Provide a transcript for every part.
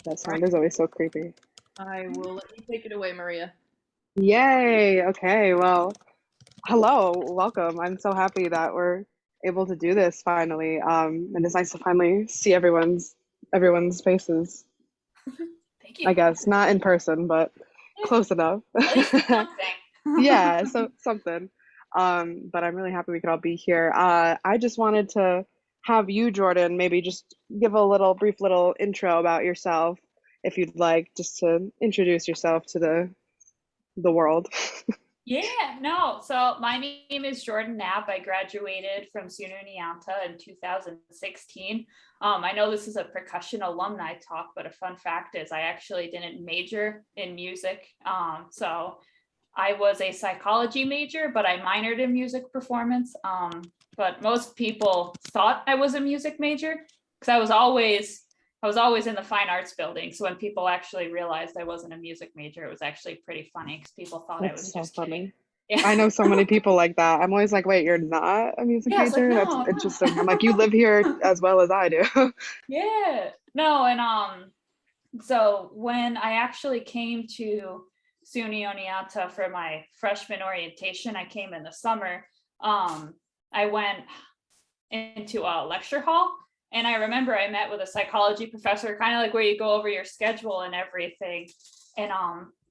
That sound is always so creepy. I will let you take it away, Maria. Yay! Okay, well, hello, welcome. I'm so happy that we're able to do this finally. And it's nice to finally see everyone's faces. Thank you. I guess not in person, but close enough. At least something. Yeah, so something. But I'm really happy we could all be here. I just wanted to have you, Jordyn, maybe just give a brief little intro about yourself, if you'd like, just to introduce yourself to the world. Yeah, no. So my name is Jordyn Knapp. I graduated from SUNY Oneonta in 2016. I know this is a percussion alumni talk, but a fun fact is I actually didn't major in music. So I was a psychology major, but I minored in music performance. But most people thought I was a music major because I was always in the fine arts building. So when people actually realized I wasn't a music major, it was actually pretty funny because people thought I was That's so just funny. kidding. Yeah. I know so many people like that. I'm always like, wait, you're not a music Yeah, it's like, major? no, That's no. interesting. I'm like, you live here as well as I do. Yeah. No, and so when I actually came to SUNY Oneonta for my freshman orientation, I came in the summer. I went into a lecture hall, and I remember I met with a psychology professor, kind of like where you go over your schedule and everything. And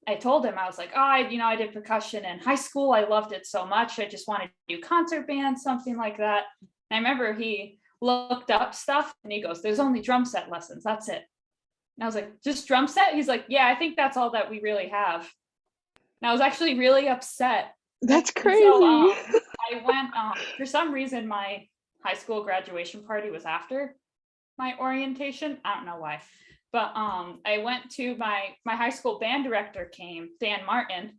I told him, I was like, oh, I did percussion in high school. I loved it so much. I just wanted to do concert band, something like that. And I remember he looked up stuff and he goes, there's only drum set lessons. That's it. And I was like, just drum set? He's like, yeah, I think that's all that we really have. And I was actually really upset. That's crazy. So I went, for some reason, my high school graduation party was after my orientation. I don't know why. But I went to my high school band director came, Dan Martin,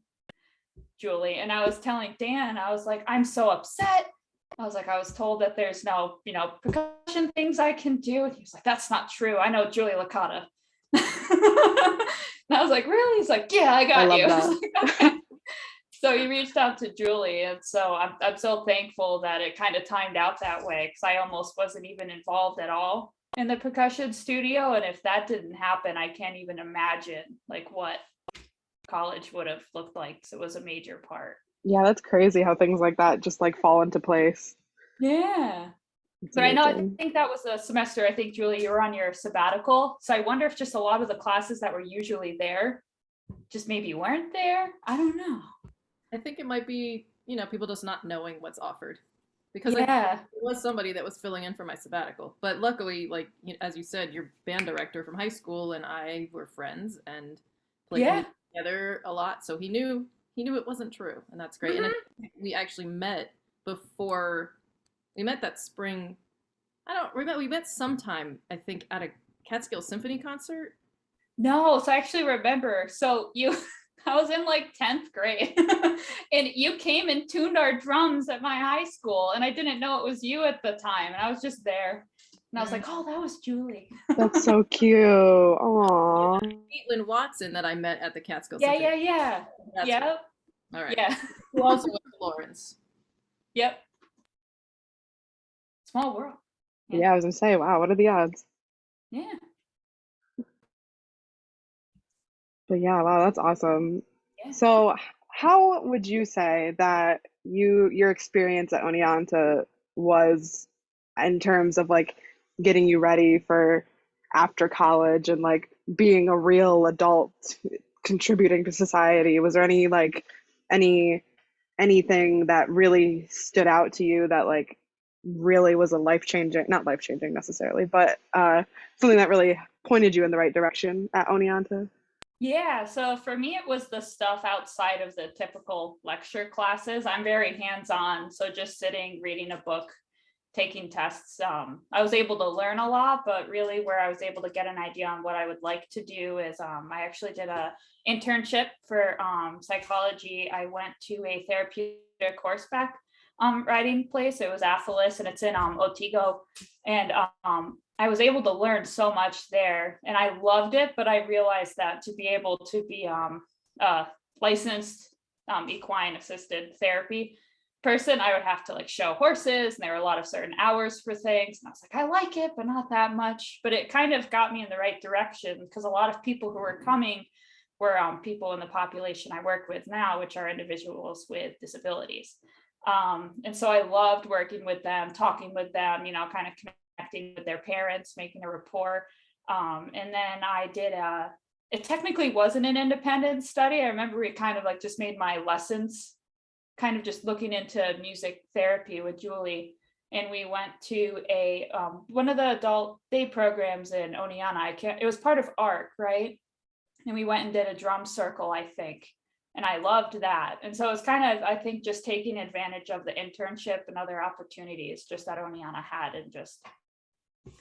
Julie, and I was telling Dan, I was like, I'm so upset. I was told that there's no, percussion things I can do. And he was like, that's not true. I know Julie Licata. And I was like, really? He's like, yeah, I got you. I was like, okay. So he reached out to Julie. And so I'm so thankful that it kind of timed out that way because I almost wasn't even involved at all in the percussion studio. And if that didn't happen, I can't even imagine like what college would have looked like. So it was a major part. Yeah, that's crazy how things like that just like fall into place. Yeah. It's But I know, I amazing. think that was a semester. I think, Julie, you were on your sabbatical. So I wonder if just a lot of the classes that were usually there just maybe weren't there. I don't know. I think it might be, people just not knowing what's offered. Because Yeah. there was somebody that was filling in for my sabbatical. But luckily, like, as you said, your band director from high school and I were friends and played Yeah. music together a lot. So he knew it wasn't true. And that's great. And we actually met we met that spring. We met sometime, I think, at a Catskill Symphony concert. No, so I actually remember. So I was in like 10th grade and you came and tuned our drums at my high school and I didn't know it was you at the time. And I was just there and I was like, oh, that was Julie. That's so cute. Aww. Caitlin Watson that I met at the Catskill Yeah, Symphony. yeah. That's Yep. right. All right. Yeah. Who also went to Lawrence. Yep. Small world. Yeah, I was gonna say, wow, what are the odds? Yeah. But yeah, wow, that's awesome. Yeah. So how would you say that your experience at Oneonta was in terms of like getting you ready for after college and like being a real adult contributing to society? Was there anything that really stood out to you that like really was a not life changing necessarily, but something that really pointed you in the right direction at Oneonta? Yeah, so for me, it was the stuff outside of the typical lecture classes. I'm very hands-on, so just sitting, reading a book, taking tests. I was able to learn a lot, but really where I was able to get an idea on what I would like to do is I actually did a internship for psychology. I went to a therapeutic horseback riding place. It was Athalis and it's in Otsego. And I was able to learn so much there and I loved it, but I realized that to be able to be licensed equine assisted therapy person, I would have to like show horses, and there were a lot of certain hours for things. And I was like, I like it, but not that much. But it kind of got me in the right direction, because a lot of people who were coming were people in the population I work with now, which are individuals with disabilities. And so I loved working with them, talking with them, kind of connecting with their parents, making a rapport. And then I did it technically wasn't an independent study. I remember we kind of like just made my lessons kind of just looking into music therapy with Julie. And we went to a one of the adult day programs in Oneonta. It was part of ARC, right? And we went and did a drum circle, I think. And I loved that. And so it's kind of, I think, just taking advantage of the internship and other opportunities just that Oneonta had, and just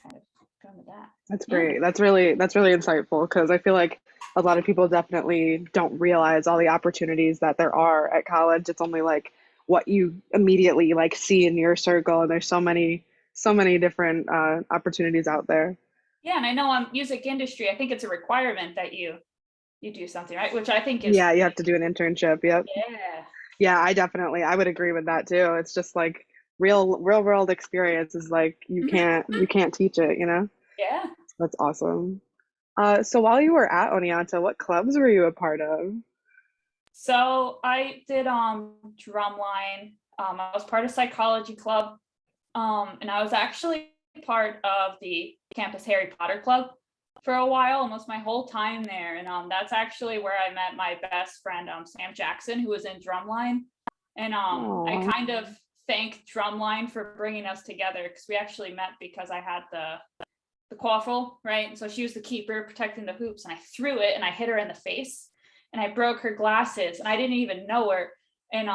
kind of going with that. That's great. That's really insightful, because I feel like a lot of people definitely don't realize all the opportunities that there are at college. It's only like what you immediately like see in your circle, and there's so many different opportunities out there. Yeah, and I know on music industry, I think it's a requirement that you do something, right? Which I think is Yeah, you have to do an internship. Yep. Yeah. Yeah, I would agree with that too. It's just like real world experience is like you can't teach it, Yeah. That's awesome. So while you were at Oneonta, what clubs were you a part of? So I did Drumline. I was part of psychology club. And I was actually part of the campus Harry Potter club for a while, almost my whole time there. And that's actually where I met my best friend, Sam Jackson, who was in Drumline. And I kind of thank Drumline for bringing us together, because we actually met because I had the quaffle, right? And so she was the keeper protecting the hoops, and I threw it and I hit her in the face, and I broke her glasses, and I didn't even know her. And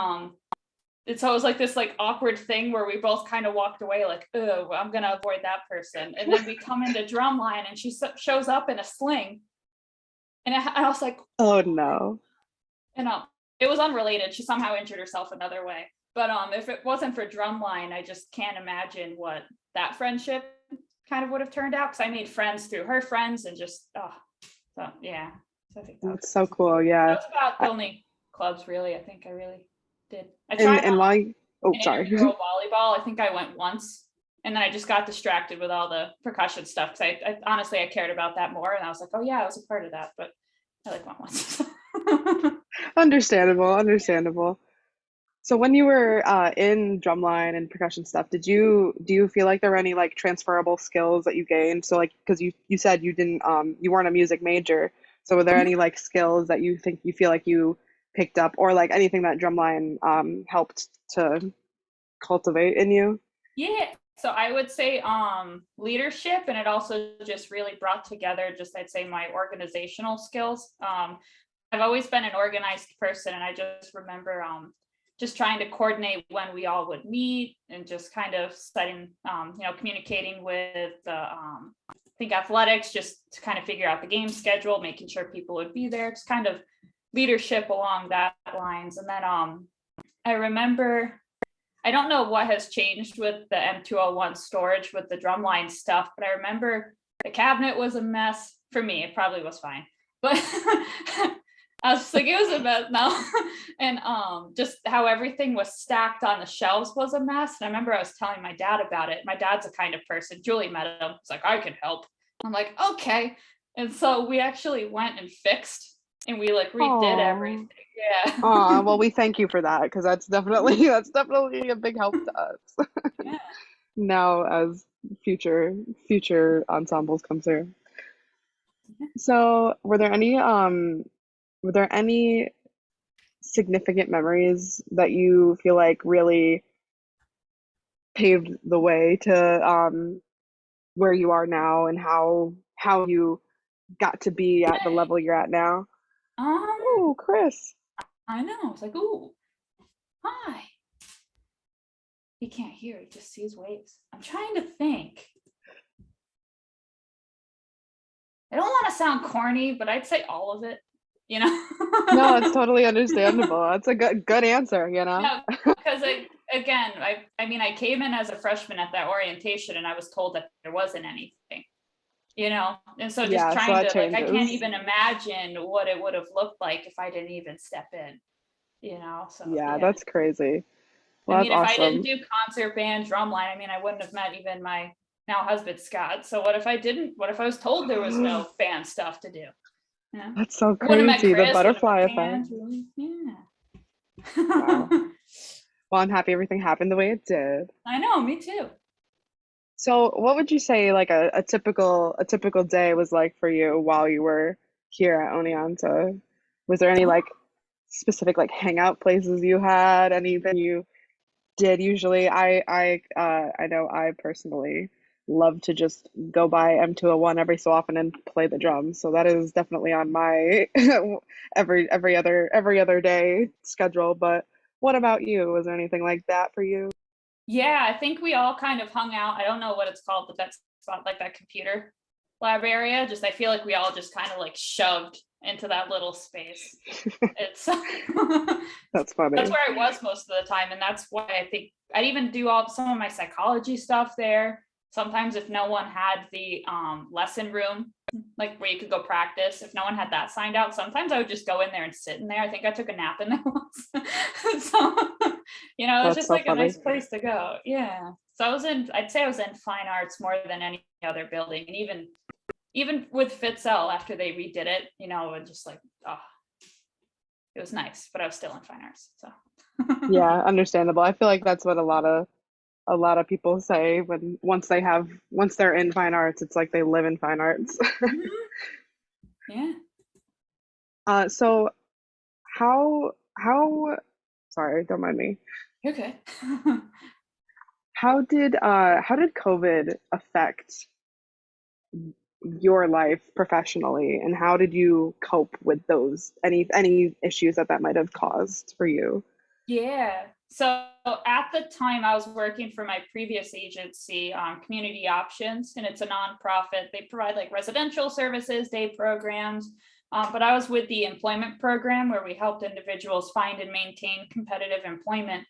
so it was like this like awkward thing where we both kind of walked away like, oh, I'm gonna avoid that person. And then we come into Drumline, and she shows up in a sling, and I was like, oh no. And it was unrelated. She somehow injured herself another way. But if it wasn't for Drumline, I just can't imagine what that friendship kind of would have turned out, because I made friends through her friends, and just so yeah. So I think that's so cool. Yeah, that's about the only clubs really. I think I really did. I tried and while sorry, volleyball. I think I went once, and then I just got distracted with all the percussion stuff, because I honestly I cared about that more, and I was like, oh yeah, I was a part of that, but I like went once. Understandable. So when you were in drumline and percussion stuff, do you feel like there were any like transferable skills that you gained? So like, because you said you didn't you weren't a music major, so were there any like skills that you feel like you picked up, or like anything that drumline helped to cultivate in you? Yeah, so I would say leadership, and it also just really brought together just, I'd say, my organizational skills. I've always been an organized person, and I just remember just trying to coordinate when we all would meet, and just kind of setting, communicating with the, I think athletics, just to kind of figure out the game schedule, making sure people would be there, just kind of leadership along that lines. And then I remember, I don't know what has changed with the M201 storage with the Drumline stuff, but I remember the cabinet was a mess. For me, it probably was fine, but I was just like, it was a mess now. And just how everything was stacked on the shelves was a mess. And I remember I was telling my dad about it. My dad's a kind of person, Julie met him. He's like, I can help. I'm like, okay. And so we actually went and fixed, and we like redid everything. Yeah. Well, we thank you for that, because that's definitely a big help to us. Yeah. Now as future ensembles come through. So were there any significant memories that you feel like really paved the way to where you are now, and how you got to be at the level you're at now? Oh, Chris. I know. It's like, ooh, hi. He can't hear, he just sees waves. I'm trying to think. I don't want to sound corny, but I'd say all of it, No, it's totally understandable. That's a good answer, Yeah, because I came in as a freshman at that orientation, and I was told that there wasn't anything, and so just trying to like, I can't even imagine what it would have looked like if I didn't even step in, so yeah, that's crazy. I Well, that's mean, if I didn't awesome. do concert band, drumline, I mean, I wouldn't have met even my now husband Scott. So what if I didn't? What if I was told there was no band stuff to do? Yeah. That's so I wouldn't have met crazy, the Chris, wouldn't have butterfly met effect. Pam. Yeah. Wow. Well, I'm happy everything happened the way it did. I know, me too. So, what would you say like a typical day was like for you while you were here at Oneonta? Was there any like specific like hangout places you had? Anything you did usually? I know I personally love to just go by M201 every so often and play the drums. So that is definitely on my every other day schedule. But what about you? Was there anything like that for you? Yeah, I think we all kind of hung out. I don't know what it's called, but that's spot like that computer lab area. Just I feel like we all just kind of like shoved into that little space. It's That's that's funny. where I was most of the time, and that's why I think I'd even do all some of my psychology stuff there. Sometimes if no one had the lesson room, like where you could go practice, if no one had that signed out, sometimes I would just go in there and sit in there. I think I took a nap in there once. So, it's That's just so like a funny. nice place to go. Yeah. So I'd say I was in fine arts more than any other building. And even with Fitzell after they redid it, it just like, oh, it was nice, but I was still in fine arts. So Yeah, understandable. I feel like that's what a lot of people say when once they're in fine arts, it's like they live in fine arts. Mhm. Yeah. So how sorry, don't mind me. Okay. How did COVID affect your life professionally, and how did you cope with those any issues that might have caused for you? Yeah. So at the time, I was working for my previous agency, Community Options, and it's a nonprofit. They provide like residential services, day programs. But I was with the employment program where we helped individuals find and maintain competitive employment.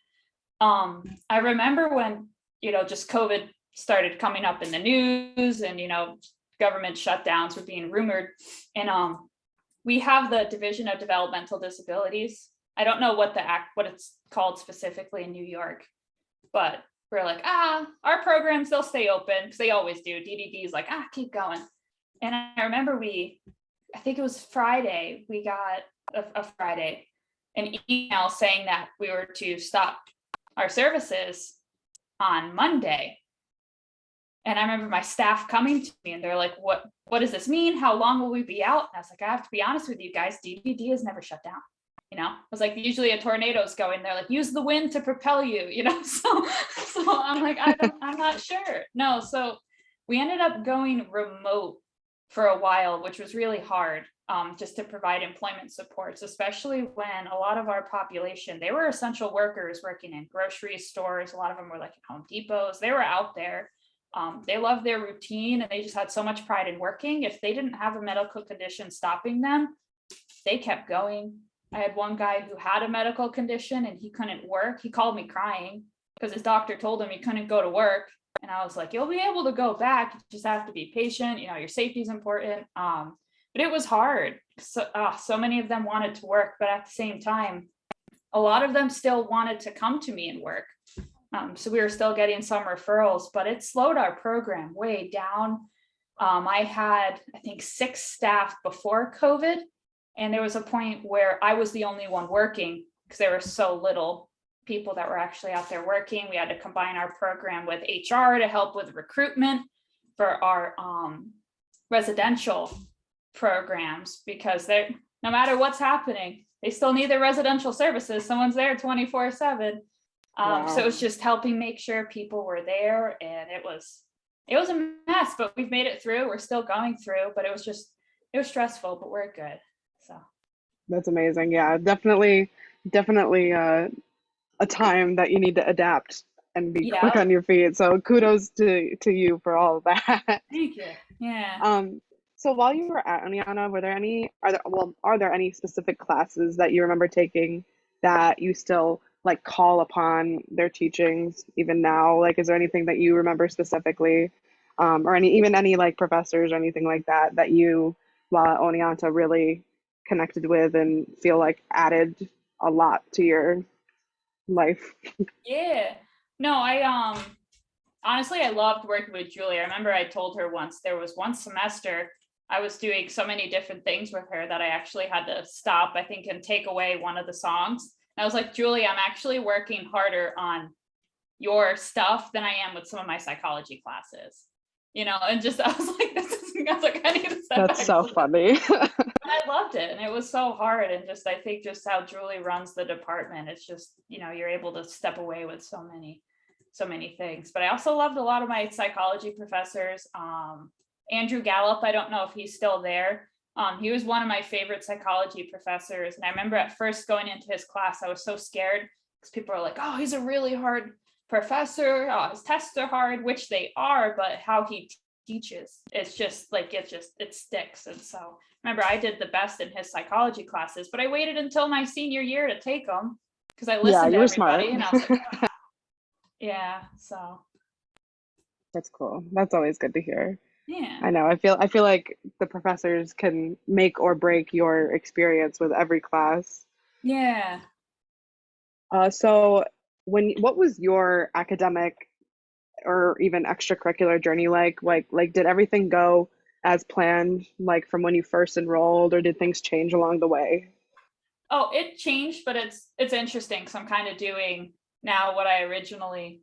I remember when, just COVID started coming up in the news and, government shutdowns were being rumored. And we have the Division of Developmental Disabilities. I don't know what it's called specifically in New York, but we're like, our programs, they'll stay open because they always do. DDD is like, keep going. And I remember I think it was Friday, we got a Friday, an email saying that we were to stop our services on Monday. And I remember my staff coming to me and they're like, what does this mean? How long will we be out? And I was like, I have to be honest with you guys, DVD has never shut down. I was like, usually a tornado's going, they're like, use the wind to propel you, so I'm like, I'm not sure. No, so we ended up going remote for a while, which was really hard, just to provide employment supports, especially when a lot of our population, they were essential workers working in grocery stores. A lot of them were like at Home Depots. They were out there. They loved their routine and they just had so much pride in working. If they didn't have a medical condition stopping them, they kept going. I had one guy who had a medical condition and he couldn't work. He called me crying because his doctor told him he couldn't go to work. And I was like, you'll be able to go back. You just have to be patient. Your safety is important. But it was hard. So many of them wanted to work, but at the same time, a lot of them still wanted to come to me and work. So we were still getting some referrals, but it slowed our program way down. I had, I think, 6 staff before COVID. And there was a point where I was the only one working because there were so little people that were actually out there working. We had to combine our program with HR to help with recruitment for our residential programs because no matter what's happening, they still need their residential services. Someone's there 24/7. So it was just helping make sure people were there, and it was a mess, but we've made it through. We're still going through, but it was stressful, but we're good. So That's amazing. Yeah, definitely a time that you need to adapt and be quick yeah, on your feet. So kudos to you for all of that. thank you. Yeah. Um, so while you were at Oniana, are there any specific classes that you remember taking that you still like call upon their teachings even now? Like, is there anything that you remember specifically, or any like professors or anything like that you while at Oneonta really connected with and feel like added a lot to life. Yeah. No, I honestly I loved working with Julie. I remember I told her once there was one semester I was doing so many different things with her that I actually had to stop, I think, and take away one of the songs. And I was like, Julie, I'm actually working harder on your stuff than I am with some of my psychology classes. And just I was like, I was like, I need to step That's back. so funny. I loved it, and it was so hard. And just I think just how Julie runs the department, it's just you're able to step away with so many things. But I also loved a lot of my psychology professors. Andrew Gallup, I don't know if he's still there. He was one of my favorite psychology professors, and I remember at first going into his class, I was so scared because people are like, "Oh, he's a really hard professor. Oh, his tests are hard," which they are, but how he teaches, it's just like it sticks. And so remember, I did the best in his psychology classes, but I waited until my senior year to take them because I Yeah, listened you to were everybody, smart. and I was like, "Ah." Yeah, so That's cool. That's always good to hear. yeah, I know. I feel like the professors can make or break your experience with every class. yeah. So what was your academic or even extracurricular journey like? Like did everything go as planned, like from when you first enrolled, or did things change along the way? Oh, it changed, but it's interesting because I'm kind of doing now what I originally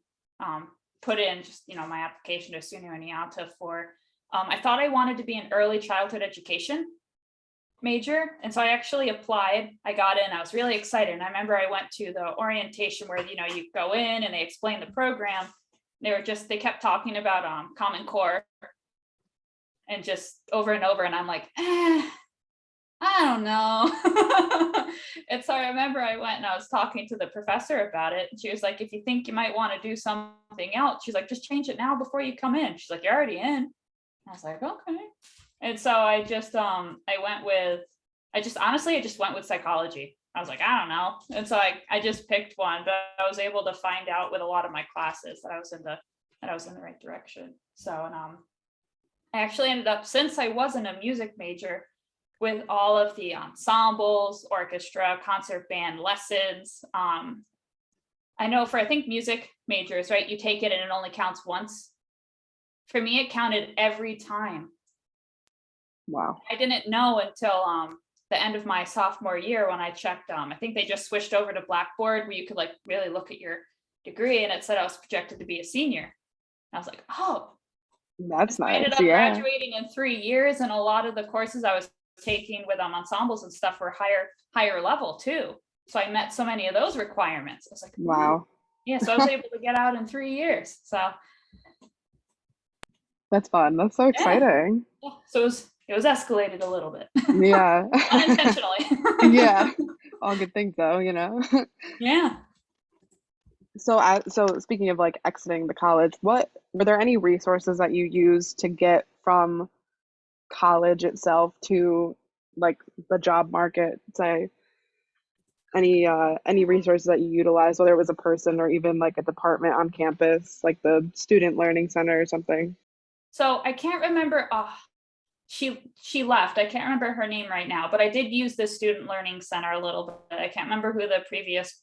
put in, just my application to SUNY Oneonta for. I thought I wanted to be an early childhood education major, and so I actually applied. I got in. I was really excited, and I remember I went to the orientation where you go in and they explain the program. They kept talking about Common Core and just over and over, and I'm like, I don't know. And so I remember I went and I was talking to the professor about it. And she was like, if you think you might want to do something else, she's like, just change it now before you come in. She's like, you're already in. I was like, okay. And so I just went with psychology. I was like, I don't know. And so I just picked one, but I was able to find out with a lot of my classes that I was in the right direction. So, and I actually ended up, since I wasn't a music major, with all of the ensembles, orchestra, concert band lessons. I know I think music majors, right? You take it and it only counts once. For me, it counted every time. Wow. I didn't know until the end of my sophomore year when I checked. I think they just switched over to Blackboard where you could like really look at your degree, and it said I was projected to be a senior. And I was like, oh. That's So I ended nice. up Yeah. graduating in 3 years, and a lot of the courses I was taking with ensembles and stuff were higher level too. So I met so many of those requirements. I was like, Wow. yeah. So I was able to get out in 3 years. So That's fun. That's so yeah. exciting. So it was escalated a little bit. Yeah. Unintentionally. Yeah. All good things though, Yeah. So speaking of like exiting the college, what were there any resources that you used to get from college itself to like the job market, say any resources that you utilized, whether it was a person or even like a department on campus, like the Student Learning Center or something? So I can't remember. She left. I can't remember her name right now, but I did use the Student Learning Center a little bit. I can't remember who the previous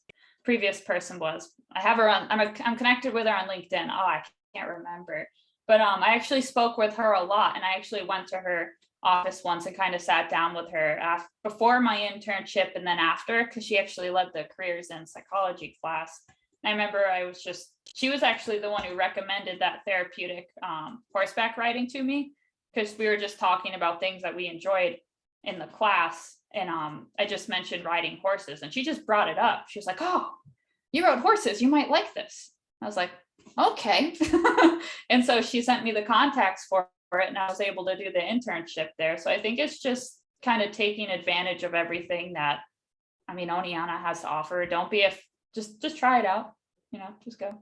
person was. I have her on. I'm connected with her on LinkedIn. Oh, I can't remember. But I actually spoke with her a lot, and I actually went to her office once and kind of sat down with her before my internship and then after, because she actually led the careers in psychology class. And I remember she was actually the one who recommended that therapeutic horseback riding to me, because we were just talking about things that we enjoyed in the class. And I just mentioned riding horses, and she just brought it up. She was like, oh, you rode horses, you might like this. I was like, okay. And so she sent me the contacts for it, and I was able to do the internship there. So I think it's just kind of taking advantage of everything that, Oneonta has to offer. Don't be just try it out, just go.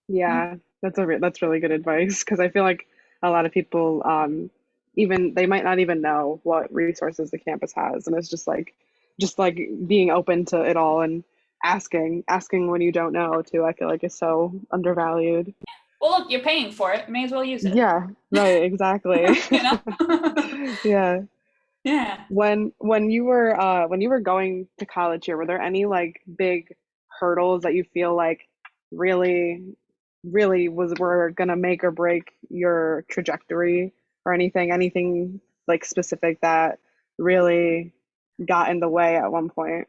Yeah, that's really good advice, because I feel like a lot of people even they might not even know what resources the campus has, and it's just like being open to it all and asking when you don't know too, I feel like is so undervalued. Well, look, you're paying for it. May as well use it. Yeah, right, exactly. You know? Yeah. Yeah. When you were going to college here, were there any like big hurdles that you feel like really, really were gonna make or break your trajectory, or anything like specific that really got in the way at one point?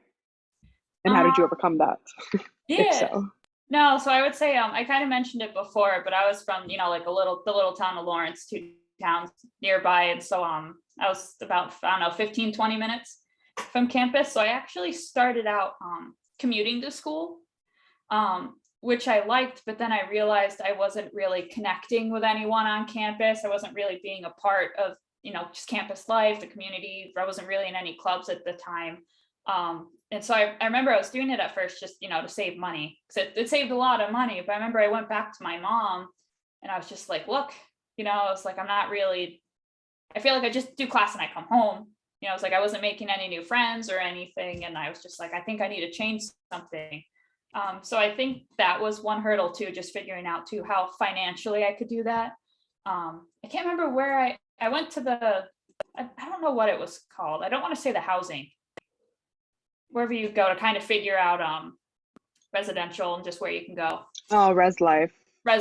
And how did you Um, overcome that, if yeah. so? No, so I would say I kind of mentioned it before, but I was from, like the little town of Lawrence, two towns nearby. And so I was about, I don't know, 15, 20 minutes from campus. So I actually started out commuting to school, which I liked, but then I realized I wasn't really connecting with anyone on campus. I wasn't really being a part of, just campus life, the community. I wasn't really in any clubs at the time. And so I remember I was doing it at first just, to save money, because it saved a lot of money. But I remember I went back to my mom and I was just like, look, I was like, I feel like I just do class and I come home. I was like, I wasn't making any new friends or anything. And I was just like, I think I need to change something. So I think that was one hurdle too, just figuring out too how financially I could do that. I can't remember where I went to I don't know what it was called. I don't want to say the housing, wherever you go to kind of figure out residential and just where you can go. Oh, Res Life.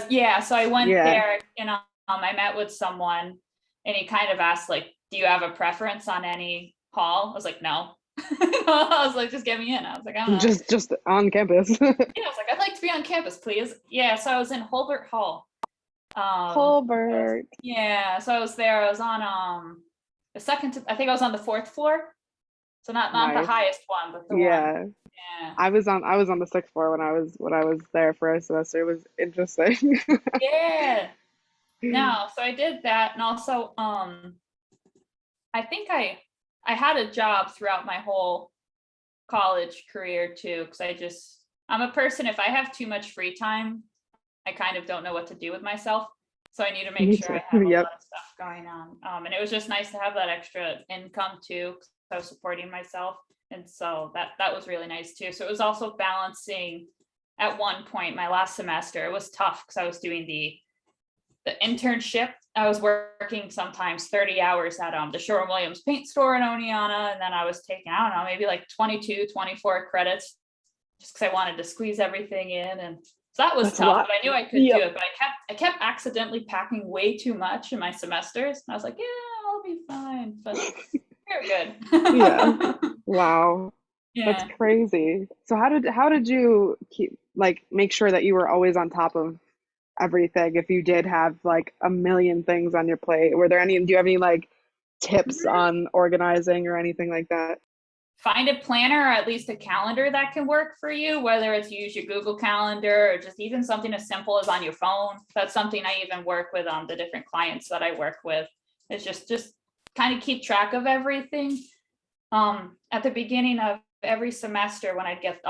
Yeah. So I went Yeah. there and I met with someone and he kind of asked, like, do you have a preference on any hall? I was like, no. I was like, just get me in. I was like, I don't know. Just on campus. Yeah, I was like, I'd like to be on campus, please. Yeah. So I was in Holbert Hall. Holbert. Yeah. So I was there. I was on I think I was on the 4th floor. So not Nice. the highest one, but the Yeah. one. Yeah. I was on the 6th floor when I was there for a semester. It was interesting. Yeah. No, so I did that, and also I think I had a job throughout my whole college career too, because I'm a person, if I have too much free time, I kind of don't know what to do with myself. So I need to make Me sure too. I have a Yep. lot of stuff going on. And it was just nice to have that extra income too, because I was supporting myself. And so that was really nice too. So it was also balancing. At one point, my last semester, it was tough because I was doing the internship. I was working sometimes 30 hours at the Sherwin-Williams paint store in Oneonta. And then I was taking, I don't know, maybe like 22, 24 credits just because I wanted to squeeze everything in. And so that was That's a tough, lot. but I knew I could Yep. do it. But I kept accidentally packing way too much in my semesters. And I was like, yeah, I'll be fine. But you're good. Yeah. Wow. Yeah. That's crazy. So how did you make sure that you were always on top of everything if you did have like a million things on your plate? Do you have any like tips on organizing or anything like that? Find a planner or at least a calendar that can work for you, whether it's use your Google Calendar or just even something as simple as on your phone. That's something I even work with the different clients that I work with. It's just kind of keep track of everything. At the beginning of every semester, when I'd get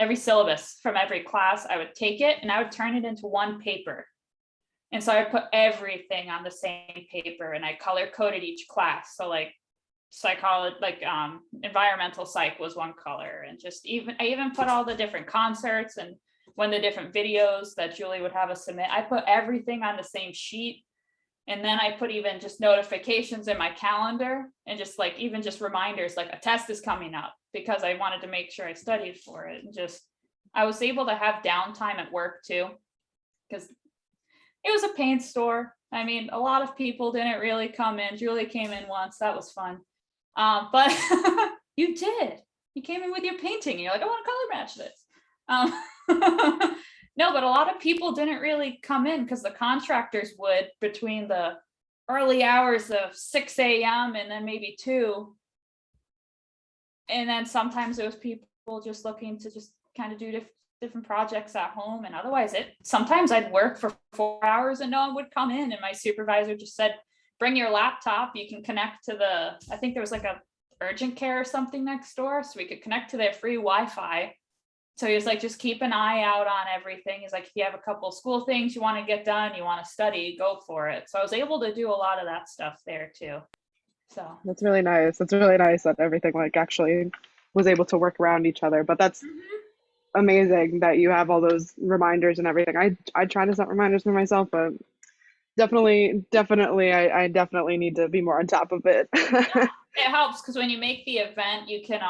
every syllabus from every class, I would take it and I would turn it into one paper. And so I put everything on the same paper and I color coded each class. So like psychology, like environmental psych was one color, and I even put all the different concerts and when the different videos that Julie would have us submit, I put everything on the same sheet. And then I put even just notifications in my calendar and just like even just reminders, like a test is coming up, because I wanted to make sure I studied for it. And I was able to have downtime at work too, because it was a paint store. I mean, a lot of people didn't really come in. Julie came in once. That was fun. But you did. You came in with your painting. And you're like, I want to color match this. No, but a lot of people didn't really come in because the contractors would between the early hours of 6 a.m. and then maybe 2. And then sometimes it was people just looking to just kind of do different projects at home. And otherwise sometimes I'd work for 4 hours and no one would come in. And my supervisor just said, bring your laptop. You can connect to I think there was like a urgent care or something next door. So we could connect to their free Wi-Fi. So he was like, just keep an eye out on everything. He's like, if you have a couple of school things you want to get done, you want to study, go for it. So I was able to do a lot of that stuff there too. So That's really nice. It's really nice that everything like actually was able to work around each other. But that's amazing that you have all those reminders and everything. I try to set reminders for myself, but definitely I definitely need to be more on top of it. It helps because when you make the event, you can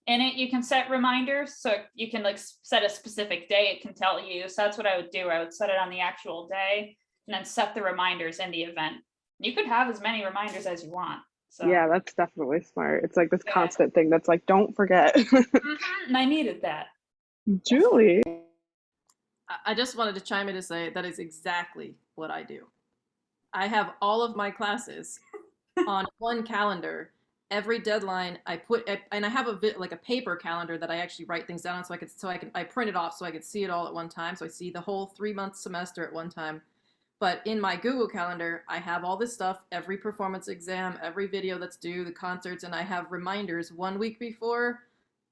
in it, you can set reminders. So you can like set a specific day, it can tell you. So that's what I would do. I would set it on the actual day and then set the reminders in the event. You could have as many reminders as you want. So Yeah, that's definitely smart. It's like this yeah. constant thing that's like, don't forget. And I needed that. Julie. I just wanted to chime in to say that is exactly what I do. I have all of my classes on one calendar. Every deadline I put, and I have like a paper calendar that I actually write things down on, I print it off so I can see it all at one time. So I see the whole 3-month semester at one time. But in my Google Calendar, I have all this stuff, every performance exam, every video that's due, the concerts, and I have reminders 1 week before.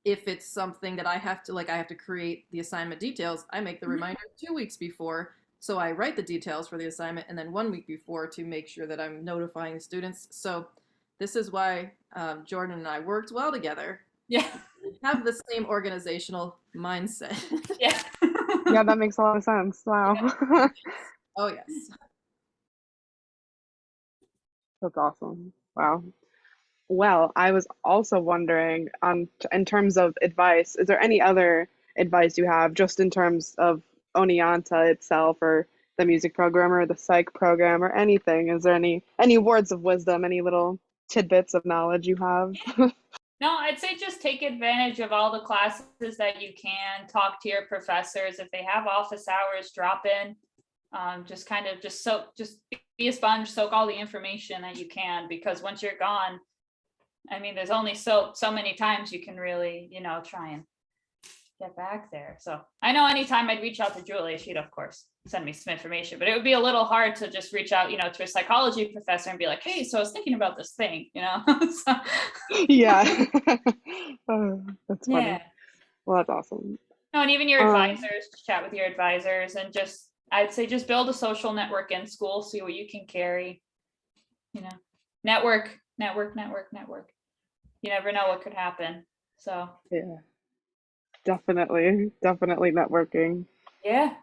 If it's something that I have to create the assignment details, I make the reminder 2 weeks before. So I write the details for the assignment and then 1 week before to make sure that I'm notifying the students. So this is why Jordyn and I worked well together. Yeah. We have the same organizational mindset. Yeah. Yeah, that makes a lot of sense. Wow. Yeah. Oh, yes. That's awesome. Wow. Well, I was also wondering, in terms of advice, is there any other advice you have just in terms of Oneonta itself or the music program or the psych program or anything? Is there any words of wisdom, any little tidbits of knowledge you have? No, I'd say just take advantage of all the classes that you can. Talk to your professors. If they have office hours, drop in. Just be a sponge, soak all the information that you can, because once you're gone, I mean, there's only so many times you can really, try and get back there. So I know anytime I'd reach out to Julie, she'd of course send me some information, but it would be a little hard to just reach out, to a psychology professor and be like, hey, so I was thinking about this thing, So, Yeah. Oh, that's funny. yeah. Well, that's awesome. No, and even your advisors, chat with your advisors, and I'd say just build a social network in school, see what you can carry, network. You never know what could happen. So Yeah, definitely networking. yeah.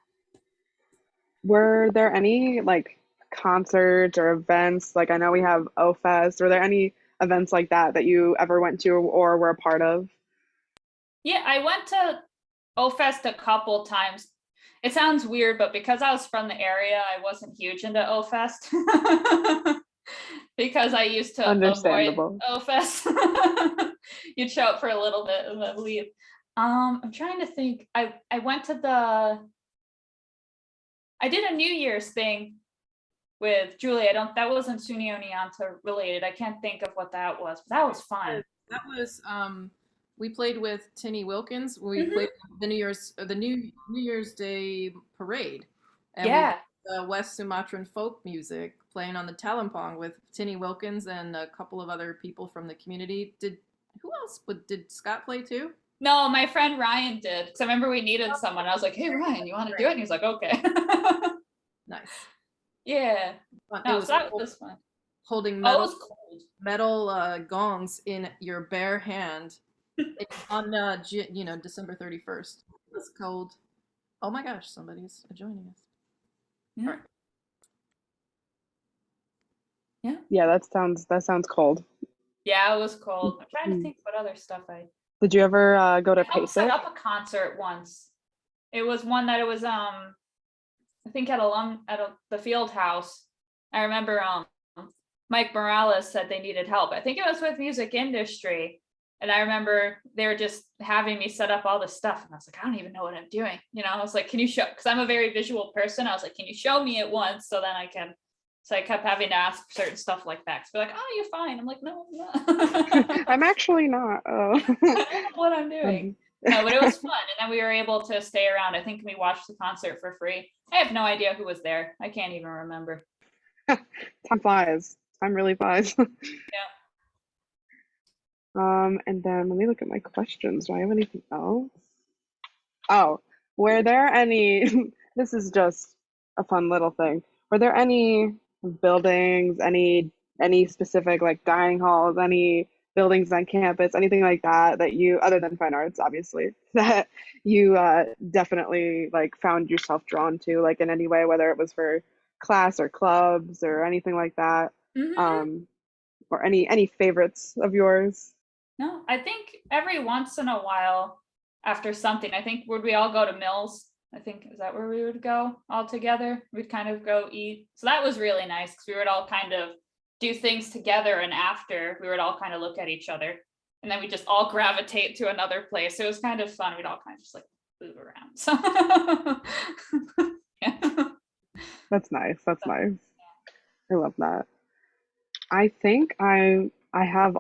Were there any like concerts or events? Like I know we have O-Fest. Were there any events like that you ever went to or were a part of? Yeah, I went to O-Fest a couple times. It sounds weird, but because I was from the area, I wasn't huge into O-Fest. Because I used to avoid O-Fest. You'd show up for a little bit and then leave. I'm trying to think. I went to I did a New Year's thing with Julie. That wasn't SUNY Oneonta related. I can't think of what that was, but that was fun. That was we played with Tinny Wilkins. We played the New Year's Day parade. And yeah. We West Sumatran folk music playing on the Talimpong with Tinny Wilkins and a couple of other people from the community. Who else? Did Scott play too? No, my friend Ryan did. Because I remember we needed someone. I was like, hey, Ryan, you want to do it? And he's like, okay. Nice. Yeah. No, so that was fun. Holding metal gongs in your bare hand on December 31st. It was cold. Oh my gosh, somebody's joining us. Yeah. All right. Yeah, that sounds cold. Yeah, it was cold. I'm trying to think what other stuff Did you ever go to I set PASIC? up a concert once. It was one that it was I think at the field house. I remember Mike Morales said they needed help. I think it was with music industry. And I remember they were just having me set up all this stuff. And I was like, I don't even know what I'm doing. I was like, can you show, because I'm a very visual person. I was like, can you show me it once so then I can. So I kept having to ask certain stuff like that. So they're like, oh, you're fine. I'm like, no, I'm not. I'm actually not. Oh. I don't know what I'm doing. No, but it was fun. And then we were able to stay around. I think we watched the concert for free. I have no idea who was there. I can't even remember. Time flies. Time really flies. Yeah. And then let me look at my questions. Do I have anything else? Oh, were there any, this is just a fun little thing. Were there any buildings, any specific like dining halls, any buildings on campus, anything like that you, other than fine arts, obviously, that you definitely like found yourself drawn to, like in any way, whether it was for class or clubs or anything like that, or any favorites of yours? No, I think every once in a while after something, I think would we all go to Mills? I think is that where we would go all together? We'd kind of go eat. So that was really nice because we would all kind of do things together, and after we would all kind of look at each other, and then we just all gravitate to another place. So it was kind of fun. We'd all kind of just like move around. So yeah. That's nice. That's nice. I love that. I think I have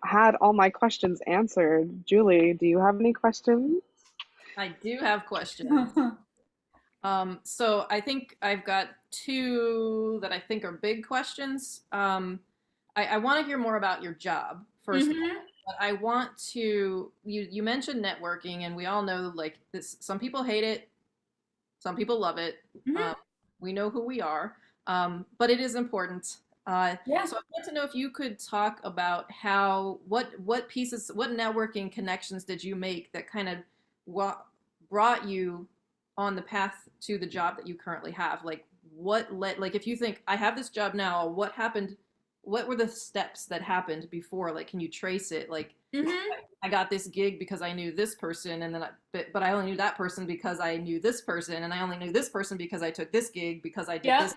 had all my questions answered. Julie, do you have any questions? I do have questions. So I think I've got two that I think are big questions. I want to hear more about your job first of all, Mhm. but I want to you mentioned networking, and we all know like this. Some people hate it, some people love it. Mhm. Um, we know who we are, but it is important. Yeah. So I want to know if you could talk about how what pieces, what networking connections did you make that kind of brought you on the path to the job that you currently have? Like what led, like if you think I have this job now, what happened? What were the steps that happened before? Like, can you trace it? Like, Mhm. I got this gig because I knew this person, and then but I only knew that person because I knew this person, and I only knew this person because I took this gig because I did Yep. this.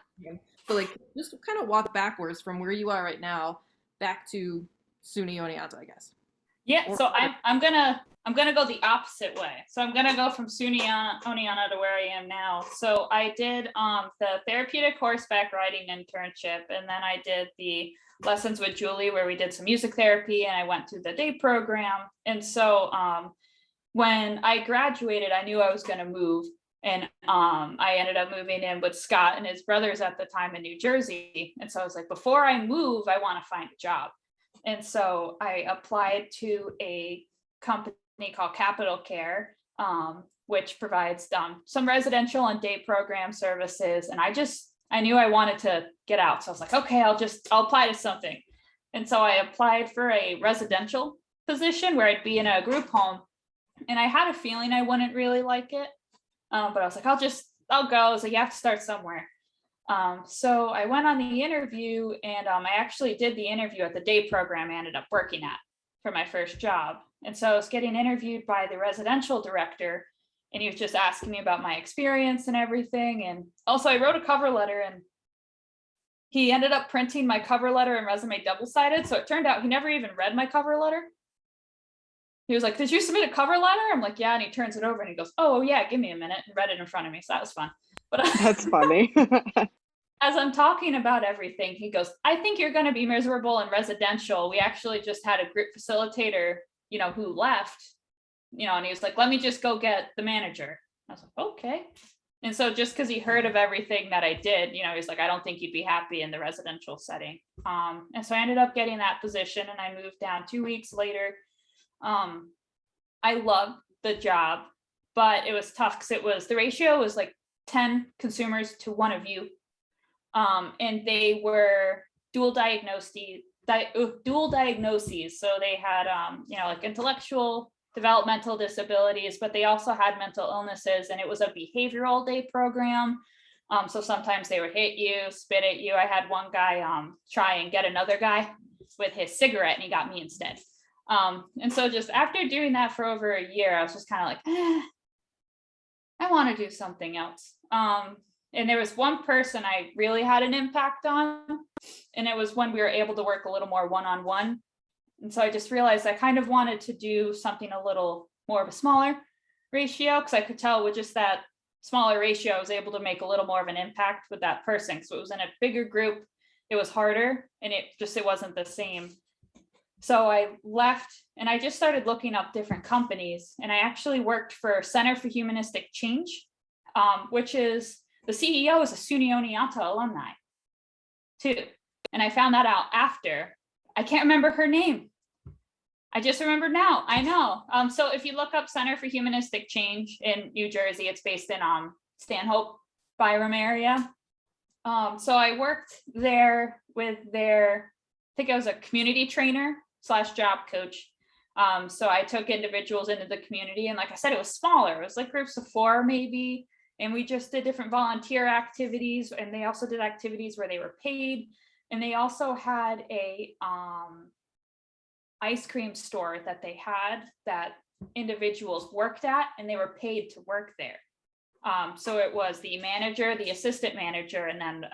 So like, just kind of walk backwards from where you are right now back to SUNY Oneonta, I guess. Yeah, Or so I'm gonna go the opposite way. So I'm gonna go from SUNY Oneonta to where I am now. So I did the therapeutic horseback riding internship, and then I did the lessons with Julie where we did some music therapy, and I went through the day program. And so when I graduated, I knew I was gonna move. And I ended up moving in with Scott and his brothers at the time in New Jersey. And so I was like, before I move, I want to find a job. And so I applied to a company called Capital Care, which provides some residential and day program services. And I knew I wanted to get out. So I was like, okay, I'll apply to something. And so I applied for a residential position where I'd be in a group home. And I had a feeling I wouldn't really like it. But I was like, I'll go. I was like, you have to start somewhere. So I went on the interview, and I actually did the interview at the day program I ended up working at for my first job. And so I was getting interviewed by the residential director, and he was just asking me about my experience and everything. And also I wrote a cover letter, and he ended up printing my cover letter and resume double-sided. So it turned out he never even read my cover letter. He was like, did you submit a cover letter? I'm like, yeah. And he turns it over and he goes, oh yeah, give me a minute, and read it in front of me. So that was fun. But That's funny. as I'm talking about everything, he goes, I think you're going to be miserable in residential. We actually just had a group facilitator, who left, and he was like, let me just go get the manager. I was like, okay. And so just because he heard of everything that I did, he's like, I don't think you'd be happy in the residential setting. And so I ended up getting that position, and I moved down 2 weeks later. I loved the job, but it was tough because the ratio was like 10 consumers to one of you. And they were dual diagnoses. So they had, like intellectual developmental disabilities, but they also had mental illnesses, and it was a behavioral day program. So sometimes they would hit you, spit at you. I had one guy try and get another guy with his cigarette, and he got me instead. And so just after doing that for over a year, I was just kind of like, I want to do something else. And there was one person I really had an impact on, and it was when we were able to work a little more one-on-one. And so I just realized I kind of wanted to do something a little more of a smaller ratio, because I could tell with just that smaller ratio, I was able to make a little more of an impact with that person. So it was in a bigger group, it was harder, and it wasn't the same. So I left, and I just started looking up different companies, and I actually worked for Center for Humanistic Change, which is the CEO is a SUNY Oneonta alumni too. And I found that out after. I can't remember her name. I just remembered now. I know. So if you look up Center for Humanistic Change in New Jersey, it's based in Stanhope, Byram area. So I worked there with I think I was a community trainer / job coach. So I took individuals into the community, and like I said, it was smaller. It was like groups of 4 maybe. And we just did different volunteer activities, and they also did activities where they were paid. And they also had ice cream store that they had that individuals worked at, and they were paid to work there. So it was the manager, the assistant manager, and then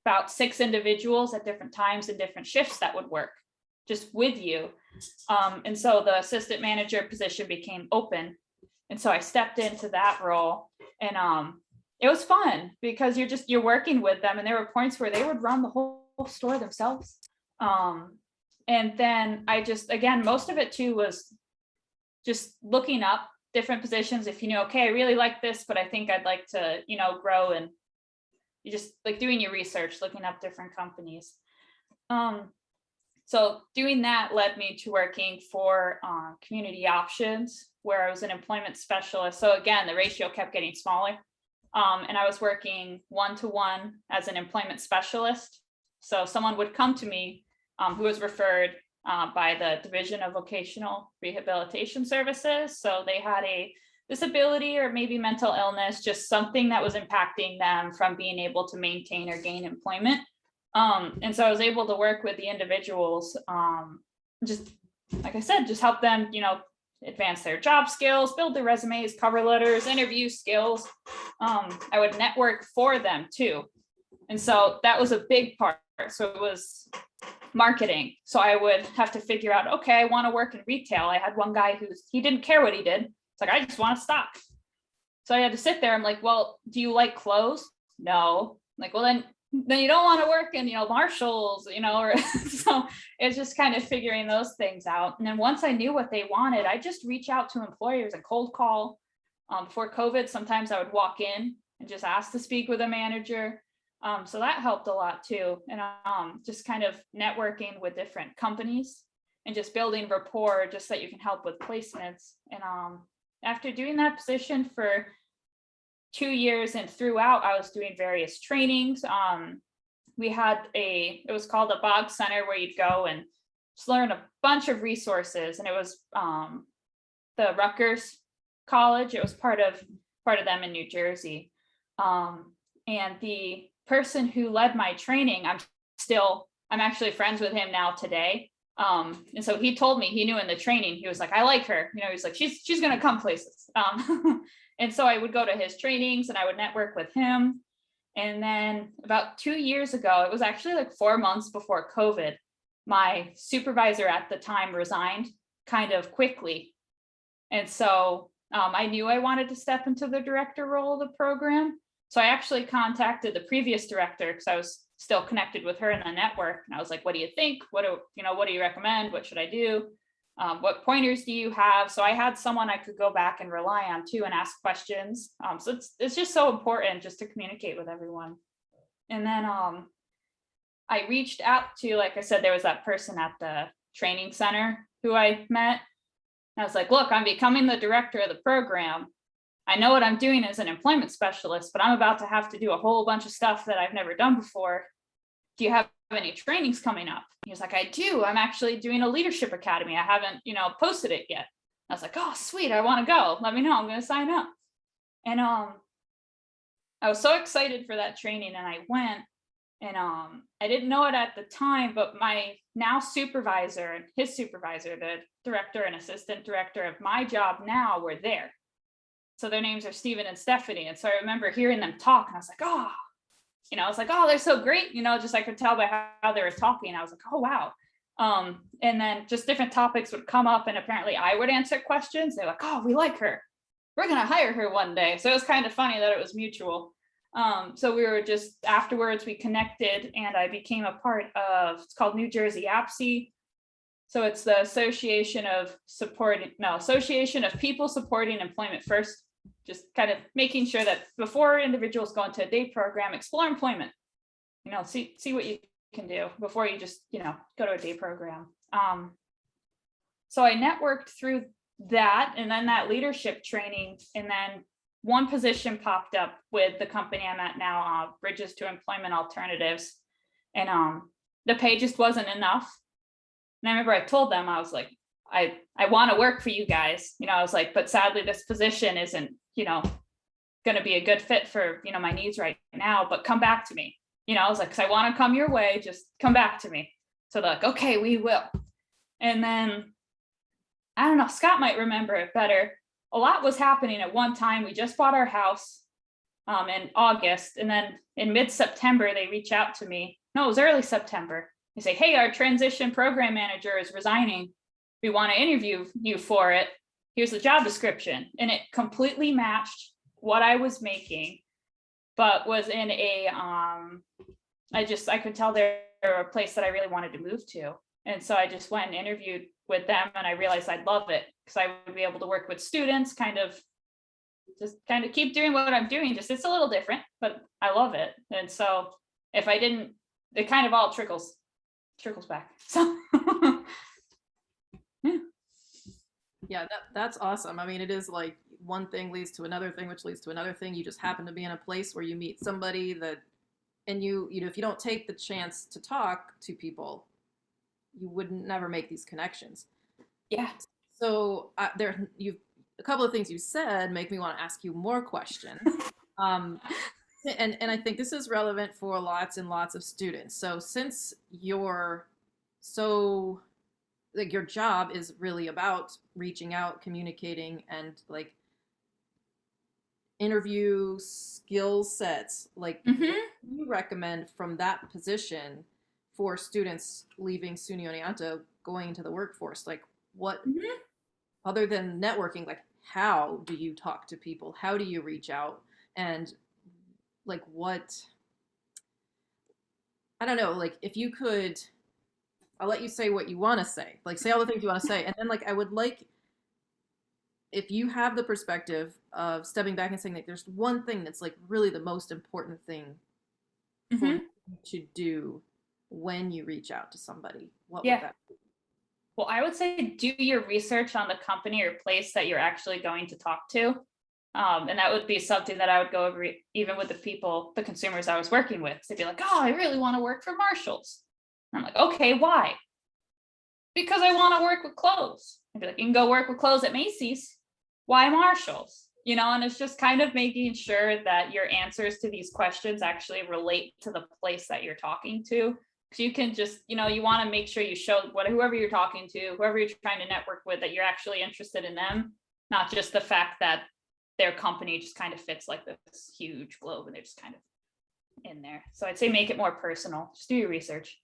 about 6 individuals at different times and different shifts that would work just with you. And so the assistant manager position became open. And so I stepped into that role, and it was fun because you're working with them, and there were points where they would run the whole store themselves. And then again, most of it too was just looking up different positions. If you knew, okay, I really like this, but I think I'd like to, grow, and you just like doing your research, looking up different companies. So doing that led me to working for Community Options, where I was an employment specialist. So again, the ratio kept getting smaller. And I was working 1-to-1 as an employment specialist. So someone would come to me who was referred by the Division of Vocational Rehabilitation Services. So they had a disability or maybe mental illness, just something that was impacting them from being able to maintain or gain employment. And so I was able to work with the individuals, just like I said, just help them, advance their job skills, build their resumes, cover letters, interview skills. I would network for them too. And so that was a big part. So it was marketing. So I would have to figure out, okay, I want to work in retail. I had one guy he didn't care what he did. It's like, I just want to stock. So I had to sit there. I'm like, well, do you like clothes? No. I'm like, well, then you don't want to work in, Marshalls, or so it's just kind of figuring those things out. And then once I knew what they wanted, I just reach out to employers and cold call. Before COVID, sometimes I would walk in and just ask to speak with a manager. So that helped a lot too. And just kind of networking with different companies and just building rapport just so that you can help with placements. And after doing that position for 2 years and throughout, I was doing various trainings. We had it was called a Bog Center, where you'd go and just learn a bunch of resources. And it was the Rutgers College. It was part of them in New Jersey. And the person who led my training, I'm actually friends with him now today. And so he told me, he knew in the training, he was like, I like her, he's like, she's going to come places. And so I would go to his trainings and I would network with him. And then about 2 years ago, it was actually like 4 months before COVID, my supervisor at the time resigned kind of quickly. And so I knew I wanted to step into the director role of the program. So I actually contacted the previous director because I was still connected with her in the network. And I was like, what do you think? What do you recommend? What should I do? What pointers do you have? So I had someone I could go back and rely on too and ask questions. So it's just so important just to communicate with everyone. And then I reached out to, like I said, there was that person at the training center who I met. And I was like, look, I'm becoming the director of the program. I know what I'm doing as an employment specialist, but I'm about to have to do a whole bunch of stuff that I've never done before. Do you have any trainings coming up? He was like, I do. I'm actually doing a leadership academy. I haven't, posted it yet. I was like, oh, sweet. I want to go. Let me know. I'm going to sign up. And I was so excited for that training, and I went, and I didn't know it at the time, but my now supervisor and his supervisor, the director and assistant director of my job now, were there. So their names are Stephen and Stephanie. And so I remember hearing them talk, and I was like, oh, I was like, oh, they're so great. Just I could tell by how they were talking. I was like, oh, wow. And then just different topics would come up, and apparently I would answer questions. They're like, oh, we like her. We're going to hire her one day. So it was kind of funny that it was mutual. So we were just, afterwards we connected, and I became a part of, it's called New Jersey APSE. So it's the Association of People Supporting Employment First, just kind of making sure that before individuals go into a day program, explore employment, see what you can do before you just, go to a day program. So I networked through that, and then that leadership training, and then one position popped up with the company I'm at now, Bridges to Employment Alternatives, and the pay just wasn't enough. And I remember I told them, I was like, I want to work for you guys. I was like, but sadly, this position isn't, going to be a good fit for, my needs right now, but come back to me. I was like, because I want to come your way, just come back to me. So they're like, okay, we will. And then, I don't know, Scott might remember it better. A lot was happening at one time. We just bought our house in August. And then in mid-September, they reach out to me. No, it was early September. They say, hey, our transition program manager is resigning. We want to interview you for it. Here's the job description. And it completely matched what I was making, but was in a, I could tell they were a place that I really wanted to move to. And so I just went and interviewed with them, and I realized I'd love it because I would be able to work with students, kind of keep doing what I'm doing. Just it's a little different, but I love it. And so if I didn't, it kind of all trickles back. So Yeah, that's awesome. I mean, it is like one thing leads to another thing, which leads to another thing. You just happen to be in a place where you meet somebody that, and you know, if you don't take the chance to talk to people, you would never make these connections. yeah. So a couple of things you said make me want to ask you more questions. Um, and I think this is relevant for lots and lots of students. So since you're so like your job is really about reaching out, communicating, and like interview skill sets, like what do you recommend from that position for students leaving SUNY Oneonta going into the workforce? Like what other than networking, like how do you talk to people? How do you reach out? And like what, I don't know, like if you could, I'll let you say what you want to say, like say all the things you want to say. And then like I would like, if you have the perspective of stepping back and saying like there's one thing that's like really the most important thing for you to do when you reach out to somebody, what would that be? Well, I would say do your research on the company or place that you're actually going to talk to. And that would be something that I would go over even with the consumers I was working with. They'd be like, oh, I really want to work for Marshalls. And I'm like, okay, why? Because I want to work with clothes. I'd be like, you can go work with clothes at Macy's. Why Marshalls? You know, and it's just kind of making sure that your answers to these questions actually relate to the place that you're talking to. You can just, you know, you want to make sure you show whoever you're talking to, whoever you're trying to network with, that you're actually interested in them, not just the fact that their company just kind of fits like this huge globe and they're just kind of in there. So I'd say make it more personal. Just do your research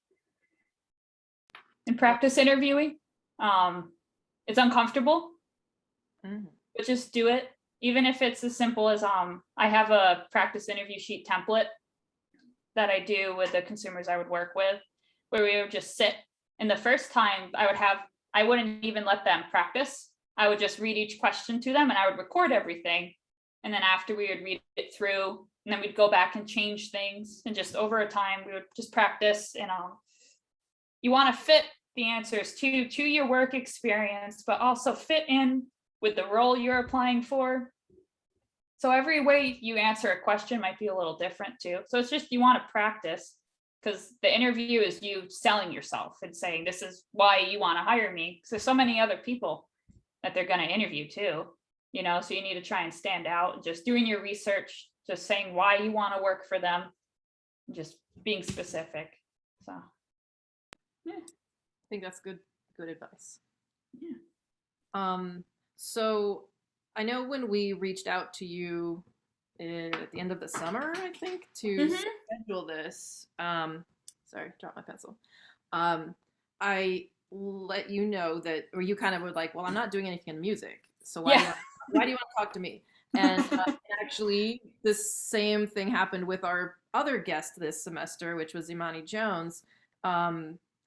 and practice interviewing. It's uncomfortable, but just do it. Even if it's as simple as I have a practice interview sheet template that I do with the consumers I would work with, where we would just sit. And the first time I wouldn't even let them practice. I would just read each question to them and I would record everything. And then after we would read it through, and then we'd go back and change things. And just over a time, we would just practice. And you want to fit the answers to your work experience, but also fit in with the role you're applying for. So every way you answer a question might be a little different too. So it's just, you want to practice, because the interview is you selling yourself and saying, this is why you want to hire me. Because there's so many other people that they're going to interview too, you know, so you need to try and stand out, and just doing your research, just saying why you want to work for them, just being specific. So, yeah. I think that's good advice. Yeah. So I know when we reached out to you at the end of the summer, I think, to schedule this, sorry, dropped my pencil. I let you know that, or you kind of were like, well, I'm not doing anything in music, so why do you want to talk to me? And actually, this same thing happened with our other guest this semester, which was Imani Jones.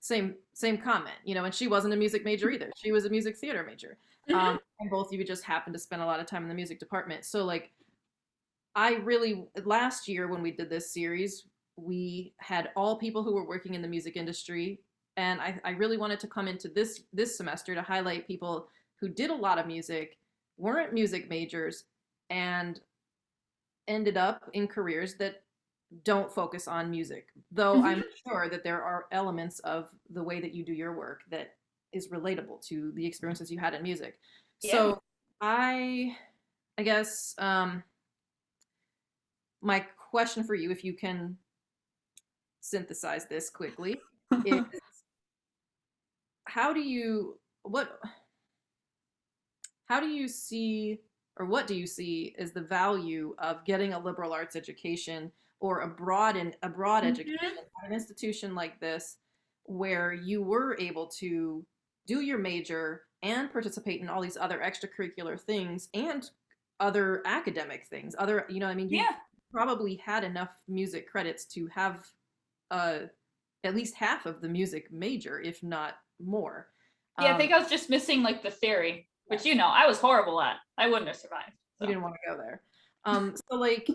Same comment, you know, and she wasn't a music major either. She was a music theater major. And both of you just happened to spend a lot of time in the music department. So like, last year when we did this series, we had all people who were working in the music industry. And I really wanted to come into this semester to highlight people who did a lot of music, weren't music majors, and ended up in careers that don't focus on music. Though I'm sure that there are elements of the way that you do your work that is relatable to the experiences you had in music. Yeah. So I guess my question for you, if you can synthesize this quickly, is how do you what how do you see, or what do you see is the value of getting a liberal arts education or a broad education Mhm. at an institution like this, where you were able to do your major and participate in all these other extracurricular things and other academic things, other, I mean, you Yeah. probably had enough music credits to have uh, at least half of the music major, if not more. Yeah, I um, think I was just missing like the theory, which yes, I was horrible at. I wouldn't have survived. you So didn't want to go there. So like,